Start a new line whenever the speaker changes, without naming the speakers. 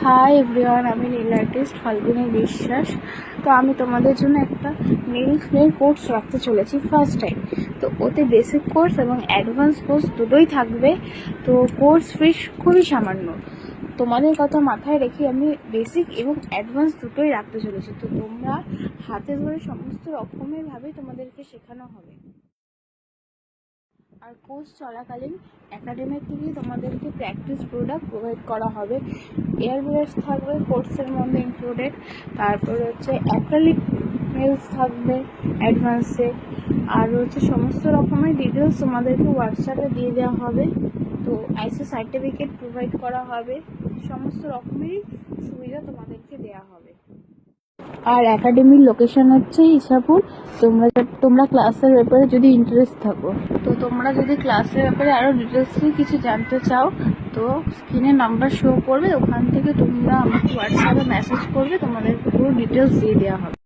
Hi everyone, আমি nail artist Falguni বিশ্বাস। তো আমি তোমাদের জন্য একটা নেল কোর্স রাখতে চলেছি ফার্স্ট টাইম। তো ওতে বেসিক কোর্স এবং অ্যাডভান্স কোর্স দুটোই থাকবে। তো কোর্স ফিস খুবই সামান্য। তোমাদের কথা মাথায় রেখে আমি বেসিক এবং অ্যাডভান্স দুটোই রাখতে চলেছি। তো তোমরা হাতে ধরে সমস্ত রকমেরভাবে তোমাদেরকে শেখানো হবে। আর কোর্স চলাকালীন একাডেমি থেকে তোমাদেরকে প্র্যাকটিস প্রোডাক্ট প্রোভাইড করা হবে। এয়ারব্রাশ থাকবে কোর্সের মধ্যে ইনক্লুডেড, তারপরে হচ্ছে অ্যাক্রিলিক নেলস থাকবে অ্যাডভান্সে, আর হচ্ছে সমস্ত রকমের ডিটেলস তোমাদেরকে হোয়াটসঅ্যাপে দিয়ে দেওয়া হবে। তো আইসো সার্টিফিকেট প্রোভাইড করা হবে, সমস্ত রকমেরই সুবিধা তোমাদেরকে দেওয়া হবে। আর একাডেমির লোকেশন হচ্ছে ইছাপুর। তোমরা ক্লাসের ব্যাপারে যদি ইন্টারেস্ট থাকো, তো তোমরা যদি ক্লাসের ব্যাপারে আরও ডিটেলসে কিছু জানতে চাও, তো স্ক্রিনে নাম্বার শো করবে, ওখান থেকে তোমরা আমাকে হোয়াটসঅ্যাপে মেসেজ করবে, তোমাদেরকে পুরো ডিটেলস দিয়ে দেওয়া হবে।